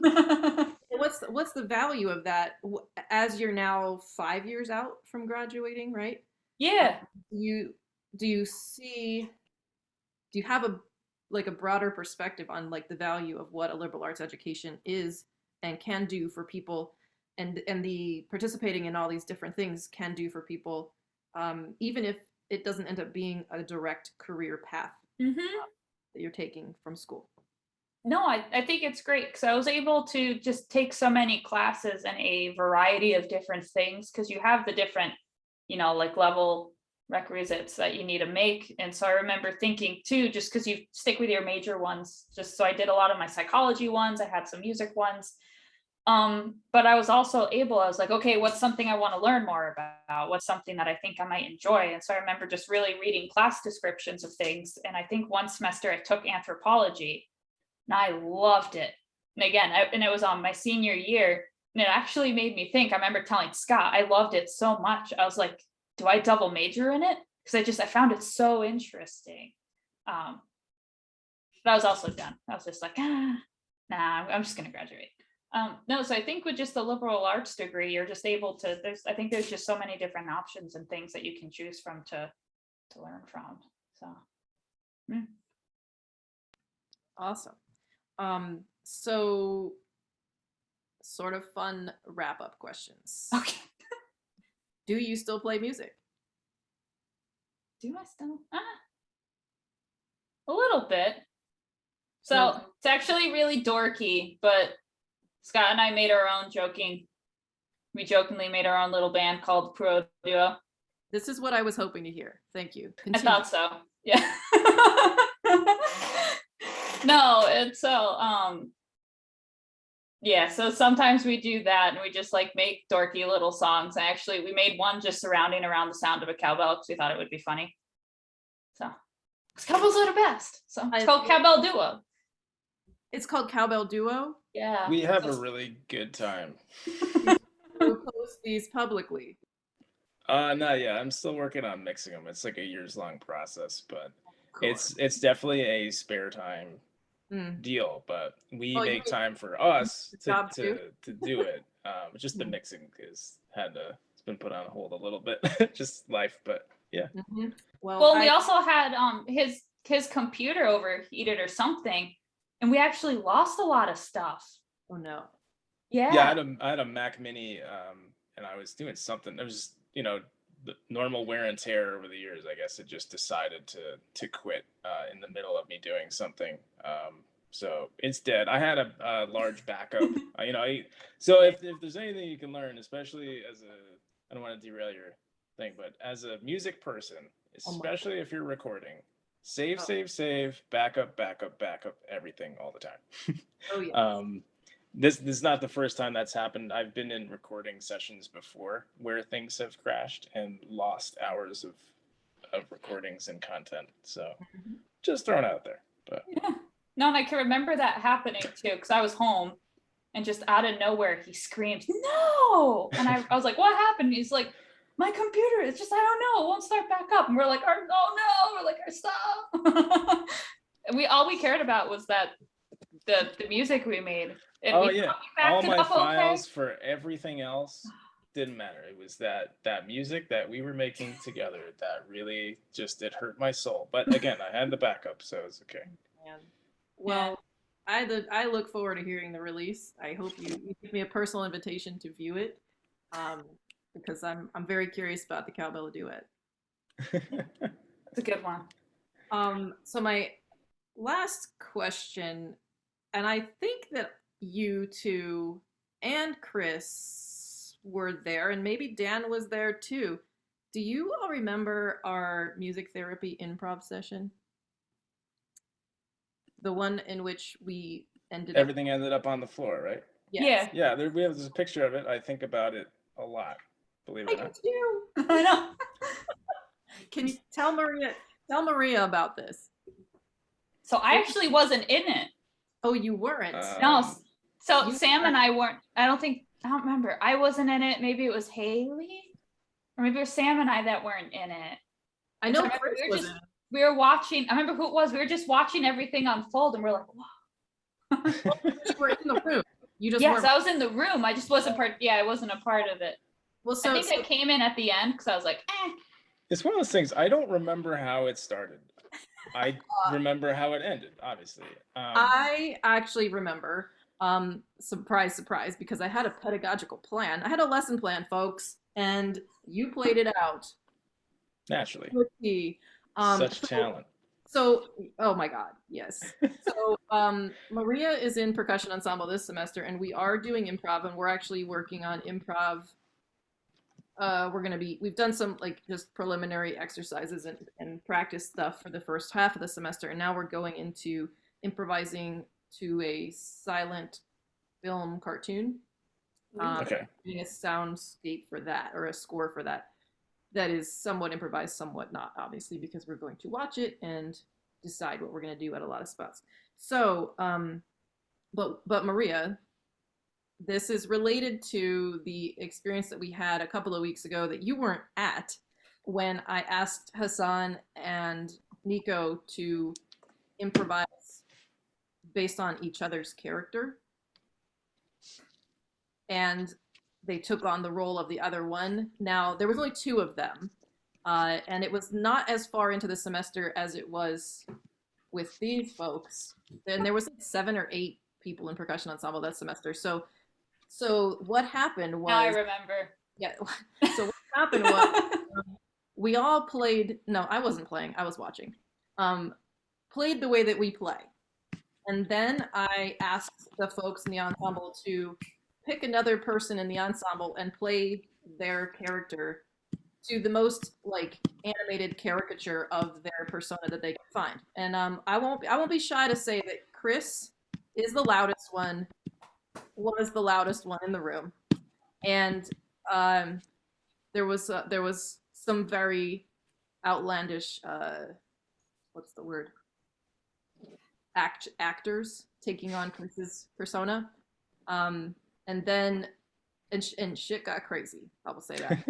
what's the value of that as you're now 5 years out from graduating, right? Um, yeah. you do you see do you have a like a broader perspective on like the value of what a liberal arts education is and can do for people, and the participating in all these different things can do for people, even if it doesn't end up being a direct career path Hmm. that you're taking from school? No, I think it's great because I was able to just take so many classes and a variety of different things because you have the different, like level requisites that you need to make. And so I remember thinking too, just because you stick with your major ones, just so I did a lot of my psychology ones, I had some music ones. But I was also able, I was like, okay, what's something I want to learn more about? What's something that I think I might enjoy? And so I remember just really reading class descriptions of things. And I think one semester I took anthropology and I loved it. And again, and it was on my senior year, and it actually made me think. I remember telling Scott, I loved it so much. I was like, do I double major in it? Because I found it so interesting. Um, but I was also done. I was just like, nah, I'm just gonna graduate. No, so I think with just the liberal arts degree, you're just able to. I think there's just so many different options and things that you can choose from to learn from. So, mm. Awesome. So sort of fun wrap up questions. Okay. Do you still play music? Do I still? A little bit. So So it's actually really dorky, but Scott and I made our own we jokingly made our own little band called Pro Duo. this is what I was hoping to hear. Thank you. I Continue. thought so. Yeah. No, it's so yeah, so sometimes we do that and we just like make dorky little songs. And actually we made one just surrounding around the sound of a cowbell because we thought it would be funny. So because cowbells are the best. So it's called Cowbell Duo. It's called Cowbell Duo. Yeah. We have a really good time. We'll post these publicly. Not yet. I'm still working on mixing them. It's like a years long process, but Cool. it's definitely a spare time deal. But we Oh, make time for us job to do it. Just the mixing it's been put on hold a little bit, just life. But yeah. Mm-hmm. Well, we also had his computer overheated or something, and we actually lost a lot of stuff. Oh no. Yeah. Yeah, I had a Mac Mini, and I was doing something. It was just, the normal wear and tear over the years. I guess it just decided to quit in the middle of me doing something. So it's dead. I had a large backup. So if there's anything you can learn, especially I don't want to derail your thing, but as a music person, especially if you're recording, save, backup, everything all the time. Oh yeah. This is not the first time that's happened. I've been in recording sessions before where things have crashed and lost hours of recordings and content. So just throwing it out there. But yeah. No, and I can remember that happening too, because I was home and just out of nowhere he screams, "No!" And I was like, "What happened?" He's like, "My computer, it's just, I don't know, it won't start back up." And we're like, "Oh no," we're like, "Stop." And all we cared about was that the music we made. And all my files for everything else didn't matter. It was that music that we were making together that really just, it hurt my soul. But again, I had the backup, so it's okay. Man. Well, I look forward to hearing the release. I hope you give me a personal invitation to view it, because I'm very curious about the Cowbell Duet. It's a good one. So my last question, and I think that you two and Chris were there, and maybe Dan was there too. Do you all remember our music therapy improv session? The one in which we ended up. Everything ended up on the floor, right? Yes. Yeah. Yeah, we have this picture of it. I think about it a lot, believe it or I not. do. I know. Can you tell Maria about this? So I actually wasn't in it. Oh, you weren't. No. So You Sam were- and I weren't. I don't remember. I wasn't in it. Maybe it was Haley, or maybe it was Sam and I that weren't in it. I know So I remember Chris was in it. we were watching. I remember who it was. We were just watching everything unfold, and we're like, "Wow." You were in the room. You just Yes, weren't. I was in the room. I just wasn't part. Yeah, I wasn't a part of it. Well, so, I think I came in at the end because I was like, eh. It's one of those things. I don't remember how it started. I remember how it ended, obviously. I actually remember, surprise, surprise, because I had a pedagogical plan. I had a lesson plan, folks, and you played it out. Naturally. Such talent. So, oh my God, yes. So, Maria is in percussion ensemble this semester, and we are doing improv, and we're actually working on improv. We've done some like just preliminary exercises and practice stuff for the first half of the semester, and now we're going into improvising to a silent film cartoon. Okay. Doing a soundscape for that, or a score for that. That is somewhat improvised, somewhat not, obviously, because we're going to watch it and decide what we're going to do at a lot of spots. So, but Maria, this is related to the experience that we had a couple of weeks ago that you weren't at, when I asked Hassan and Nico to improvise based on each other's character. And they took on the role of the other one. Now, there was only 2 of them, and it was not as far into the semester as it was with these folks. And there was like 7 or 8 people in percussion ensemble that semester. So what happened was... Now I remember. Yeah. So what happened was we all played... No, I wasn't playing. I was watching. Played the way that we play. And then I asked the folks in the ensemble to pick another person in the ensemble and play their character to the most like animated caricature of their persona that they can find. And I won't be shy to say that Chris is the loudest one, was the loudest one in the room, and there was some very outlandish what's the word, actors taking on Chris's persona. And then, and shit got crazy. I will say that.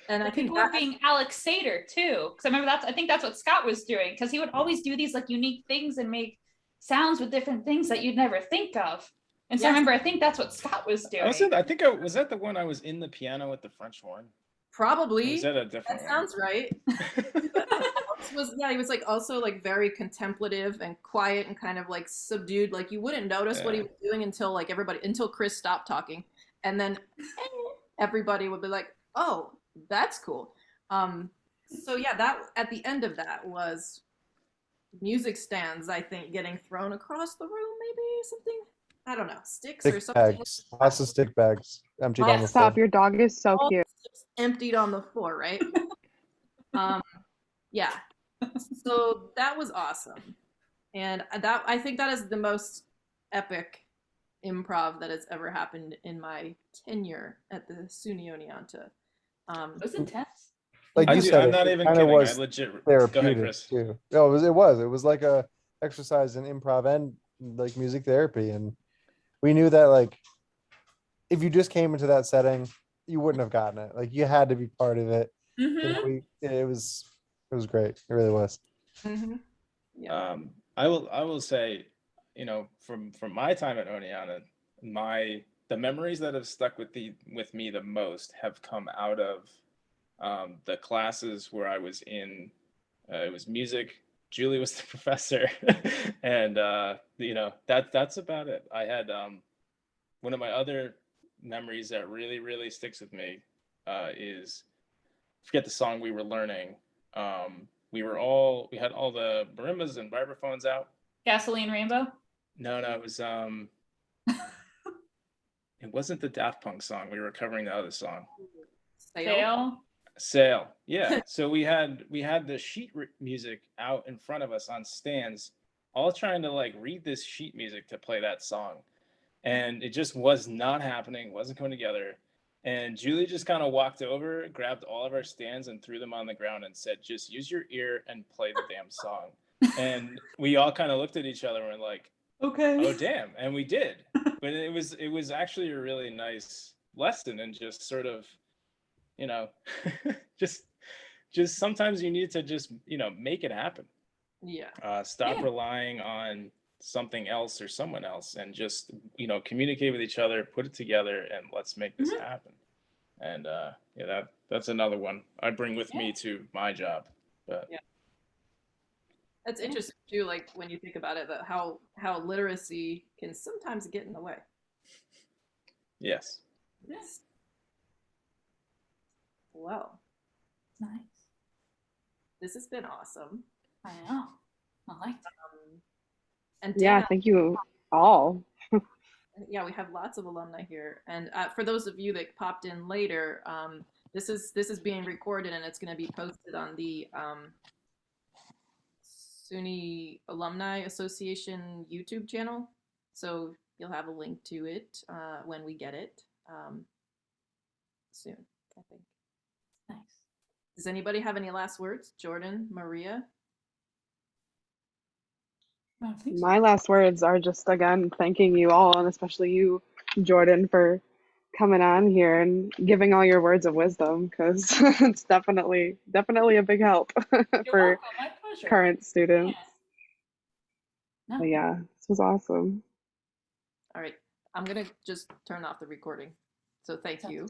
And I think people were being Alex Sater too, because I remember I think that's what Scott was doing, because he would always do these like unique things and make sounds with different things that you'd never think of. And so I think that's what Scott was doing. Was that the one I was in the piano with the French horn? Probably. Or is that a different one? Sounds right. He was like also like very contemplative and quiet and kind of like subdued. Like you wouldn't notice what he was doing until Chris stopped talking, and then everybody would be like, "Oh, that's cool." So yeah, that at the end of that was music stands, I think, getting thrown across the room, maybe something. I don't know, sticks or something. Bags. Lots of stick bags emptied on the floor. Stop! Your dog is so All cute. Emptied on the floor, right? Yeah. So that was awesome, and I think that is the most epic improv that has ever happened in my tenure at the SUNY Oneonta. It was intense. Like you said, I'm not even kidding. I legit. Go ahead, therapeutic Chris. too. No, it was like a exercise in improv and like music therapy, and we knew that like if you just came into that setting, you wouldn't have gotten it. Like you had to be part of it. Mm-hmm. It was great. It really was. Mm-hmm. Yeah. I will say, from my time at Oneonta, the memories that have stuck with me the most have come out of the classes where I was in. It was music. Julie was the professor, and that's about it. I had one of my other memories that really, really sticks with me is, forget the song we were learning. We had all the marimbas and vibraphones out. Gasoline Rainbow? No, it was it wasn't the Daft Punk song. We were covering the other song. Sail? Sail. Yeah. So we had the music out in front of us on stands, all trying to like read this sheet music to play that song. And it just was not happening, wasn't coming together. And Julie just kind of walked over, grabbed all of our stands and threw them on the ground and said, just use your ear and play the damn song. And we all kind of looked at each other and were like, Okay. oh damn. And we did. But it was actually a really nice lesson and just sort of, you know, just sometimes you need to just, make it happen. Yeah. Stop Yeah. relying on something else or someone else and just, communicate with each other, put it together, and let's make this happen. And yeah, that's another one I bring with me to my job. But Yeah. That's interesting too, like when you think about it, that how literacy can sometimes get in the way. yes. Yes. Well, Nice. this has been awesome. I know. I liked it. And Yeah, Dana, thank you all. yeah, we have lots of alumni here. And for those of you that popped in later, this is being recorded and it's going to be posted on the SUNY Alumni Association YouTube channel. So you'll have a link to it when we get it soon, I think. Nice. Does anybody have any last words? Jordyn, Maria? I don't think so. My last words are just again thanking you all, and especially you, Jordyn, for coming on here and giving all your words of wisdom, because it's definitely a big help You're for welcome. My pleasure. current students. No. But yeah, this was awesome. All right. I'm going to just turn off the recording. So thank you.